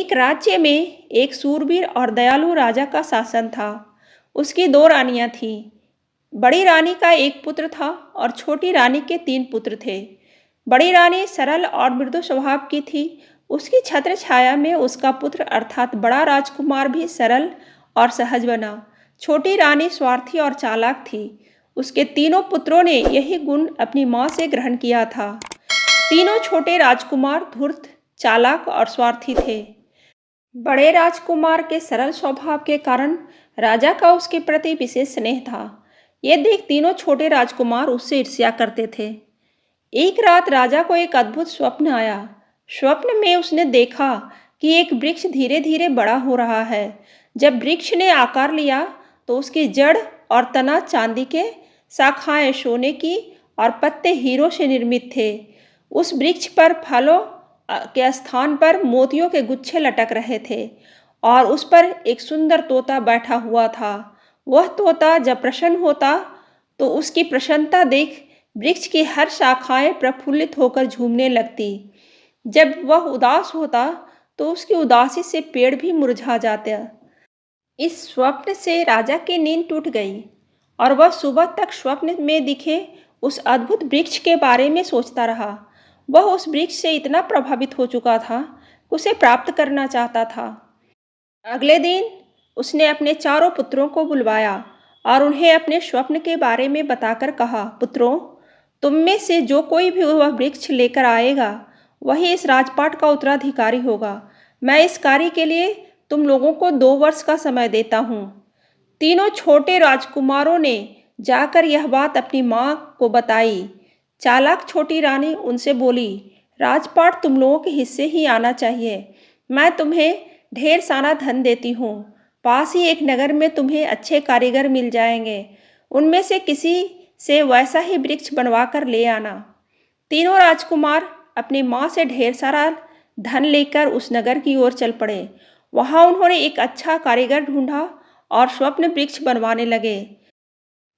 एक राज्य में एक सूरवीर और दयालु राजा का शासन था। उसकी दो रानियां थीं। बड़ी रानी का एक पुत्र था और छोटी रानी के तीन पुत्र थे। बड़ी रानी सरल और मृदु स्वभाव की थी। उसकी छत्र छाया में उसका पुत्र अर्थात बड़ा राजकुमार भी सरल और सहज बना। छोटी रानी स्वार्थी और चालाक थी। उसके तीनों पुत्रों ने यही गुण अपनी माँ से ग्रहण किया था। तीनों छोटे राजकुमार धूर्त, चालाक और स्वार्थी थे। बड़े राजकुमार के सरल स्वभाव के कारण राजा का उसके प्रति विशेष स्नेह था। ये देख तीनों छोटे राजकुमार उससे ईर्ष्या करते थे। एक रात राजा को एक अद्भुत स्वप्न आया। स्वप्न में उसने देखा कि एक वृक्ष धीरे धीरे बड़ा हो रहा है। जब वृक्ष ने आकार लिया तो उसकी जड़ और तना चांदी के, शाखाएं सोने की और पत्ते हीरो से निर्मित थे। उस वृक्ष पर फलों के स्थान पर मोतियों के गुच्छे लटक रहे थे और उस पर एक सुंदर तोता बैठा हुआ था। वह तोता जब प्रसन्न होता तो उसकी प्रसन्नता देख वृक्ष की हर शाखाएं प्रफुल्लित होकर झूमने लगती। जब वह उदास होता तो उसकी उदासी से पेड़ भी मुरझा जाते। इस स्वप्न से राजा की नींद टूट गई और वह सुबह तक स्वप्न में दिखे उस अद्भुत वृक्ष के बारे में सोचता रहा। वह उस वृक्ष से इतना प्रभावित हो चुका था कि उसे प्राप्त करना चाहता था। अगले दिन उसने अपने चारों पुत्रों को बुलवाया और उन्हें अपने स्वप्न के बारे में बताकर कहा, पुत्रों, तुम में से जो कोई भी वह वृक्ष लेकर आएगा वही इस राजपाट का उत्तराधिकारी होगा। मैं इस कार्य के लिए तुम लोगों को 2 वर्ष का समय देता हूँ। तीनों छोटे राजकुमारों ने जाकर यह बात अपनी माँ को बताई। चालाक छोटी रानी उनसे बोली, राजपाट तुम लोगों के हिस्से ही आना चाहिए। मैं तुम्हें ढेर सारा धन देती हूँ। पास ही एक नगर में तुम्हें अच्छे कारीगर मिल जाएंगे। उनमें से किसी से वैसा ही वृक्ष बनवा कर ले आना। तीनों राजकुमार अपनी माँ से ढेर सारा धन लेकर उस नगर की ओर चल पड़े। वहाँ उन्होंने एक अच्छा कारीगर ढूंढा और स्वप्न वृक्ष बनवाने लगे।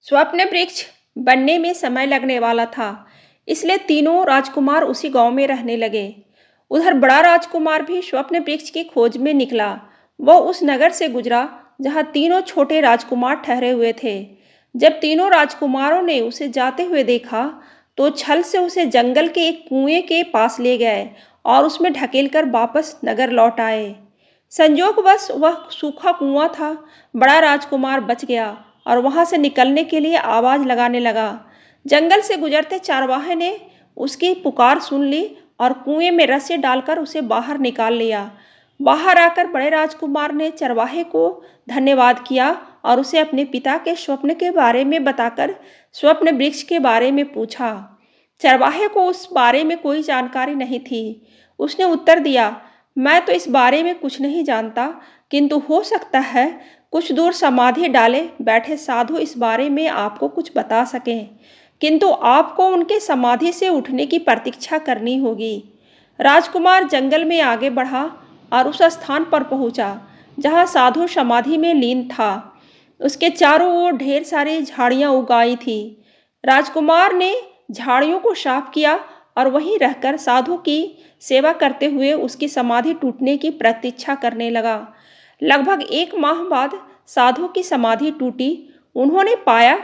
स्वप्न वृक्ष बनने में समय लगने वाला था, इसलिए तीनों राजकुमार उसी गांव में रहने लगे। उधर बड़ा राजकुमार भी स्वप्न वृक्ष की खोज में निकला। वह उस नगर से गुजरा जहां तीनों छोटे राजकुमार ठहरे हुए थे। जब तीनों राजकुमारों ने उसे जाते हुए देखा तो छल से उसे जंगल के एक कुएं के पास ले गए और उसमें ढकेलकर वापस नगर लौट आए। संयोगवश वह सूखा कुआं था। बड़ा राजकुमार बच गया और वहां से निकलने के लिए आवाज लगाने लगा। जंगल से गुजरते चरवाहे ने उसकी पुकार सुन ली और कुएं में रस्सी डालकर उसे बाहर निकाल लिया। बाहर आकर बड़े राजकुमार ने चरवाहे को धन्यवाद किया और उसे अपने पिता के स्वप्न के बारे में बताकर स्वप्न वृक्ष के बारे में पूछा। चरवाहे को उस बारे में कोई जानकारी नहीं थी। उसने उत्तर दिया, मैं तो इस बारे में कुछ नहीं जानता, किंतु हो सकता है कुछ दूर समाधि डाले बैठे साधु इस बारे में आपको कुछ बता सकें, किंतु आपको उनके समाधि से उठने की प्रतीक्षा करनी होगी। राजकुमार जंगल में आगे बढ़ा और उस स्थान पर पहुंचा जहां साधु समाधि में लीन था। उसके चारों ओर ढेर सारी झाड़ियां उगाई थी। राजकुमार ने झाड़ियों को साफ किया और वहीं रहकर साधु की सेवा करते हुए उसकी समाधि टूटने की प्रतीक्षा करने लगा। लगभग 1 माह बाद साधु की समाधि टूटी। उन्होंने पाया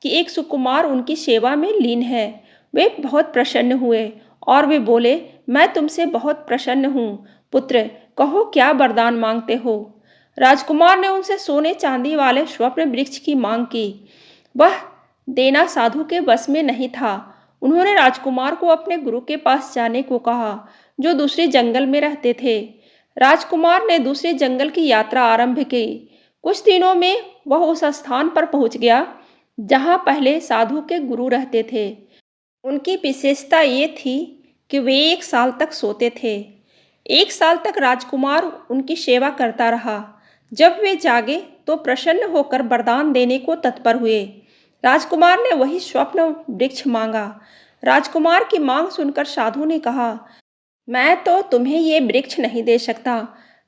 कि एक सुकुमार उनकी सेवा में लीन है। वे बहुत प्रसन्न हुए और वे बोले, मैं तुमसे बहुत प्रसन्न हूँ पुत्र, कहो क्या वरदान मांगते हो। राजकुमार ने उनसे सोने चांदी वाले स्वप्न वृक्ष की मांग की। वह देना साधु के बस में नहीं था। उन्होंने राजकुमार को अपने गुरु के पास जाने को कहा जो दूसरे जंगल में रहते थे। राजकुमार ने दूसरे जंगल की यात्रा आरंभ की। कुछ दिनों में वह उस स्थान पर पहुंच गया जहां पहले साधु के गुरु रहते थे। उनकी विशेषता ये थी कि वे 1 साल तक सोते थे। 1 साल तक राजकुमार उनकी सेवा करता रहा। जब वे जागे तो प्रसन्न होकर वरदान देने को तत्पर हुए। राजकुमार ने वही स्वप्न वृक्ष मांगा। राजकुमार की मांग सुनकर साधु ने कहा, मैं तो तुम्हें ये वृक्ष नहीं दे सकता,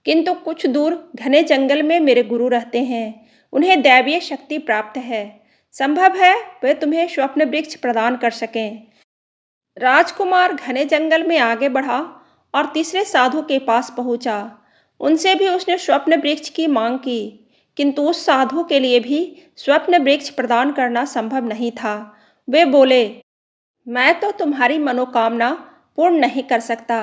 किंतु कुछ दूर घने जंगल में मेरे गुरु रहते हैं। उन्हें दैवीय शक्ति प्राप्त है। संभव है वे तुम्हें स्वप्न वृक्ष प्रदान कर सकें। राजकुमार घने जंगल में आगे बढ़ा और तीसरे साधु के पास पहुंचा। उनसे भी उसने स्वप्न वृक्ष की मांग की, किंतु उस साधु के लिए भी स्वप्न वृक्ष प्रदान करना संभव नहीं था। वे बोले, मैं तो तुम्हारी मनोकामना पूर्ण नहीं कर सकता।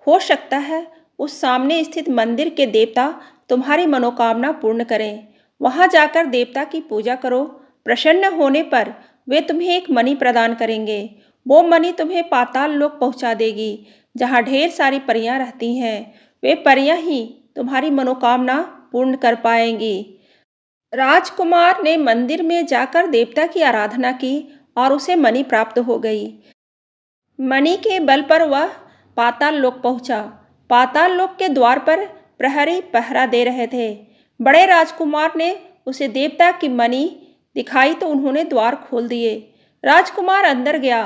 हो सकता है उस सामने स्थित मंदिर के देवता तुम्हारी मनोकामना पूर्ण करें। वहां जाकर देवता की पूजा करो। प्रसन्न होने पर वे तुम्हें एक मणि प्रदान करेंगे। वो मणि तुम्हें पाताल लोक पहुंचा देगी, जहां ढेर सारी परियां रहती हैं। वे परियां ही तुम्हारी मनोकामना पूर्ण कर पाएंगी। राजकुमार ने मंदिर में जाकर देवता की आराधना की और उसे मणि प्राप्त हो गई। मणि के बल पर वह पाताल लोक पहुंचा। पाताल लोक के द्वार पर प्रहरी पहरा दे रहे थे। बड़े राजकुमार ने उसे देवता की मणि दिखाई तो उन्होंने द्वार खोल दिए। राजकुमार अंदर गया।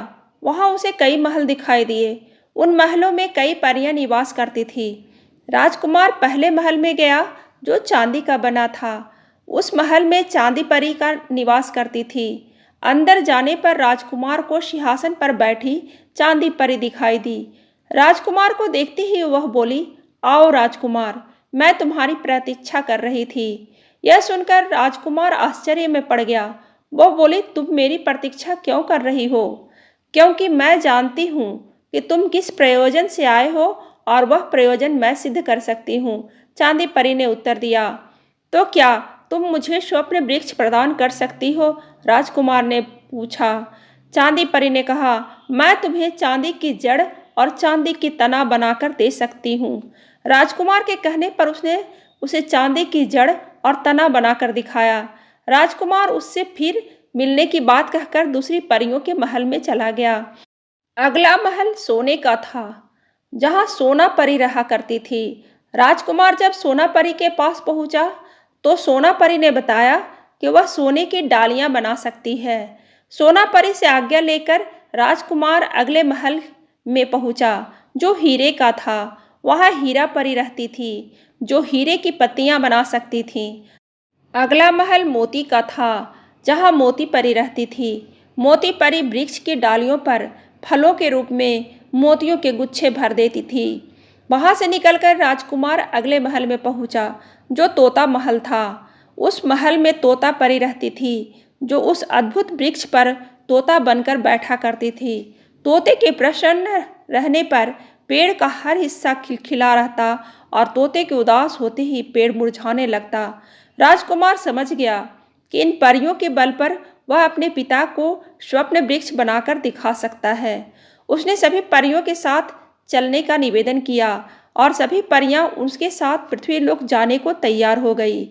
वहां उसे कई महल दिखाई दिए। उन महलों में कई परियां निवास करती थी। राजकुमार पहले महल में गया, जो चांदी का बना था। उस महल में चांदी परी का निवास करती थी। अंदर जाने पर राजकुमार को सिंहासन पर बैठी चांदी परी दिखाई दी। राजकुमार को देखते ही वह बोली, आओ राजकुमार, मैं तुम्हारी प्रतीक्षा कर रही थी। यह सुनकर राजकुमार आश्चर्य में पड़ गया। वह बोली, तुम मेरी प्रतीक्षा क्यों कर रही हो? क्योंकि मैं जानती हूँ कि तुम किस प्रयोजन से आए हो और वह प्रयोजन मैं सिद्ध कर सकती हूँ। चांदी परी ने उत्तर दिया। तो क्या तुम मुझे स्वप्न वृक्ष प्रदान कर सकती हो? राजकुमार ने पूछा। चांदी परी ने कहा, मैं तुम्हें चांदी की जड़ और चांदी की तना बनाकर दे सकती हूँ। राजकुमार के कहने पर उसने उसे चांदी की जड़ और तना बनाकर दिखाया। राजकुमार उससे फिर मिलने की बात कहकर दूसरी परियों के महल में चला गया। अगला महल सोने का था, जहां सोना परी रहा करती थी। राजकुमार जब सोना परी के पास पहुंचा तो सोना परी ने बताया कि वह सोने की डालियां बना सकती है। सोना परी से आज्ञा लेकर राजकुमार अगले महल में पहुंचा, जो हीरे का था। वहां हीरा परी रहती थी, जो हीरे की पत्तियां बना सकती थी। अगला महल मोती का था, जहां मोती परी रहती थी। मोती परी वृक्ष की डालियों पर फलों के रूप में मोतियों के गुच्छे भर देती थी। वहां से निकलकर राजकुमार अगले महल में पहुंचा, जो तोता महल था। उस महल में तोता परी रहती थी, जो उस अद्भुत वृक्ष पर तोता बनकर बैठा करती थी। तोते के प्रसन्न रहने पर पेड़ का हर हिस्सा खिलखिला रहता और तोते के उदास होते ही पेड़ मुरझाने लगता। राजकुमार समझ गया कि इन परियों के बल पर वह अपने पिता को स्वप्न वृक्ष बनाकर दिखा सकता है। उसने सभी परियों के साथ चलने का निवेदन किया और सभी परियां उसके साथ पृथ्वीलोक जाने को तैयार हो गई।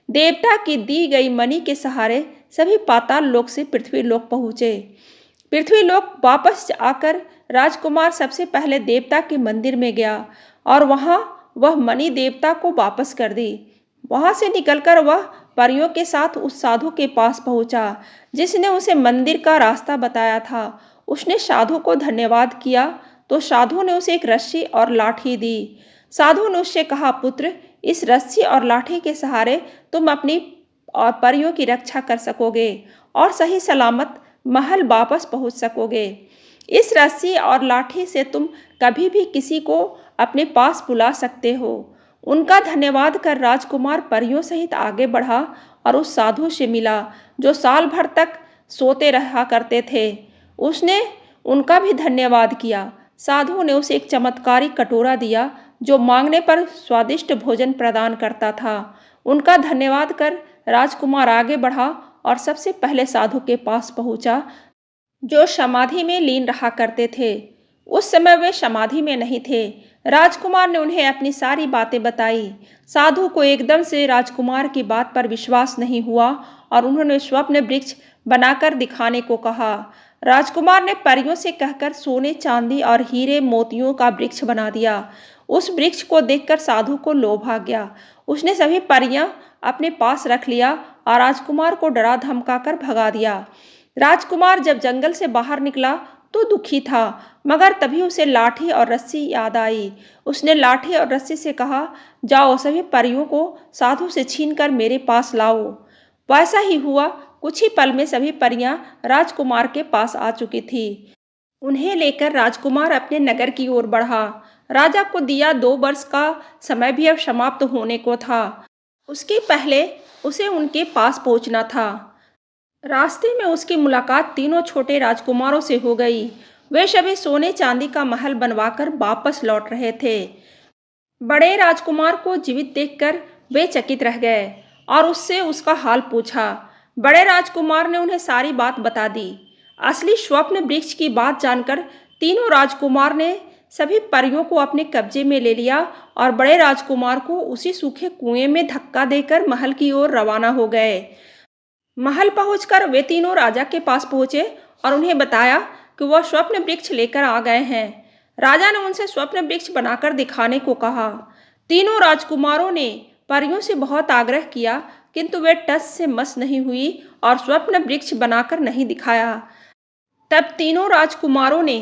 देवता की दी गई मणि के सहारे सभी पाताल लोक से पृथ्वीलोक पहुँचे। पृथ्वीलोक वापस आकर राजकुमार सबसे पहले देवता के मंदिर में गया और वहां वह मणि देवता को वापस कर दी। वहां से निकलकर वह परियों के साथ उस साधु के पास पहुंचा, जिसने उसे मंदिर का रास्ता बताया था। उसने साधु को धन्यवाद किया तो साधु ने उसे एक रस्सी और लाठी दी। साधु ने उससे कहा, पुत्र, इस रस्सी और लाठी के सहारे तुम अपनी और परियों की रक्षा कर सकोगे और सही सलामत महल वापस पहुंच सकोगे। इस रस्सी और लाठी से तुम कभी भी किसी को अपने पास बुला सकते हो। उनका धन्यवाद कर राजकुमार परियों सहित आगे बढ़ा और उस साधु से मिला, जो साल भर तक सोते रहा करते थे। उसने उनका भी धन्यवाद किया। साधु ने उसे एक चमत्कारिक कटोरा दिया, जो मांगने पर स्वादिष्ट भोजन प्रदान करता था। उनका धन्यवाद कर राजकुमार आगे बढ़ा और सबसे पहले साधु के पास पहुंचा, जो समाधि में लीन रहा करते थे। उस समय वे समाधि में नहीं थे। राजकुमार ने उन्हें अपनी सारी बातें बताई। साधु को एकदम से राजकुमार की बात पर विश्वास नहीं हुआ और उन्होंने स्वप्न वृक्ष बनाकर दिखाने को कहा। राजकुमार ने परियों से कहकर सोने, चांदी और हीरे मोतियों का वृक्ष बना दिया। उस वृक्ष को देखकर साधु को लोभ आ गया। उसने सभी परियां अपने पास रख लिया और राजकुमार को डरा धमकाकर भगा दिया। राजकुमार जब जंगल से बाहर निकला तो दुखी था, मगर तभी उसे लाठी और रस्सी याद आई। उसने लाठी और रस्सी से कहा, जाओ सभी परियों को साधु से छीनकर मेरे पास लाओ। वैसा ही हुआ। कुछ ही पल में सभी परियां राजकुमार के पास आ चुकी थी। उन्हें लेकर राजकुमार अपने नगर की ओर बढ़ा। राजा को दिया 2 वर्ष का समय भी अब समाप्त होने को था। उसके पहले उसे उनके पास पहुंचना था। रास्ते में उसकी मुलाकात तीनों छोटे राजकुमारों से हो गई। वे सभी सोने चांदी का महल बनवाकर वापस लौट रहे थे। बड़े राजकुमार को जीवित देखकर वे चकित रह गए और उससे उसका हाल पूछा। बड़े राजकुमार ने उन्हें सारी बात बता दी। असली स्वप्न वृक्ष की बात जानकर तीनों राजकुमार ने सभी परियों को अपने कब्जे में ले लिया और बड़े राजकुमार को उसी सूखे कुएं में धक्का देकर महल की ओर रवाना हो गए। महल पहुंचकर वे तीनों राजा के पास पहुंचे और उन्हें बताया कि वह स्वप्न वृक्ष लेकर आ गए हैं। राजा ने उनसे स्वप्न वृक्ष बनाकर दिखाने को कहा। तीनों राजकुमारों ने परियों से बहुत आग्रह किया, किंतु वे टस से मस नहीं हुई और स्वप्न वृक्ष बनाकर नहीं दिखाया। तब तीनों राजकुमारों ने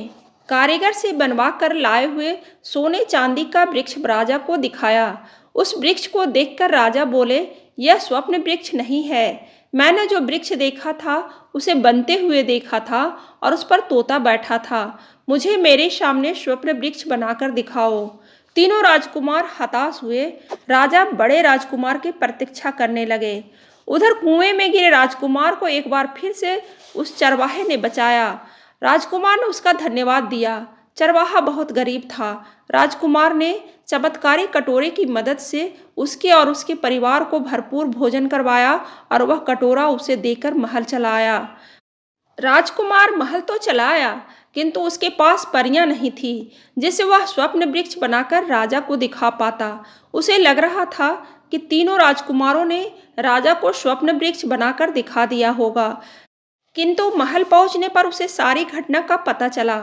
कारीगर से बनवा कर लाए हुए सोने चांदी का वृक्ष राजा को दिखाया। उस वृक्ष को देखकर राजा बोले, यह स्वप्न वृक्ष नहीं है। मैंने जो वृक्ष देखा था उसे बनते हुए देखा था और उस पर तोता बैठा था। मुझे मेरे सामने स्वप्न वृक्ष बनाकर दिखाओ। तीनों राजकुमार हताश हुए। राजा बड़े राजकुमार की प्रतीक्षा करने लगे। उधर कुएं में गिरे राजकुमार को एक बार फिर से उस चरवाहे ने बचाया। राजकुमार ने उसका धन्यवाद दिया। चरवाहा बहुत गरीब था। राजकुमार ने चमत्कारी कटोरे की मदद से उसके और उसके परिवार को भरपूर भोजन करवाया और वह कटोरा उसे देकर महल चला आया। राजकुमार महल तो चला आया, किंतु उसके पास परियां नहीं थी जिसे वह स्वप्न वृक्ष बनाकर राजा को दिखा पाता। उसे लग रहा था कि तीनों राजकुमारों ने राजा को स्वप्न वृक्ष बनाकर दिखा दिया होगा, किंतु महल पहुंचने पर उसे सारी घटना का पता चला।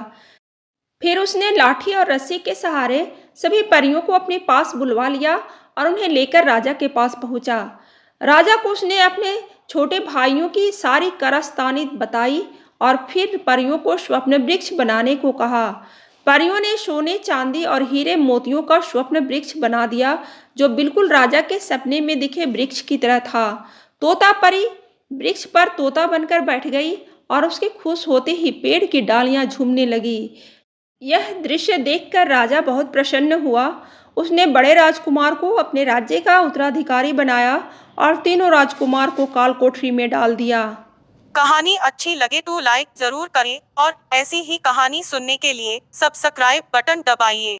फिर उसने लाठी और रस्सी के सहारे सभी परियों को अपने पास बुलवा लिया और उन्हें लेकर राजा के पास पहुंचा। राजा को उसने अपने छोटे भाइयों की सारी कारस्तानी बताई और फिर परियों को स्वप्न वृक्ष बनाने को कहा। परियों ने सोने चांदी और हीरे मोतियों का स्वप्न वृक्ष बना दिया, जो बिल्कुल राजा के सपने में दिखे वृक्ष की तरह था। तोता परी वृक्ष पर तोता बनकर बैठ गई और उसके खुश होते ही पेड़ की डालियां झूमने लगी। यह दृश्य देखकर राजा बहुत प्रसन्न हुआ। उसने बड़े राजकुमार को अपने राज्य का उत्तराधिकारी बनाया और तीनों राजकुमार को काल कोठरी में डाल दिया। कहानी अच्छी लगे तो लाइक जरूर करें और ऐसी ही कहानी सुनने के लिए सब्सक्राइब बटन दबाइए।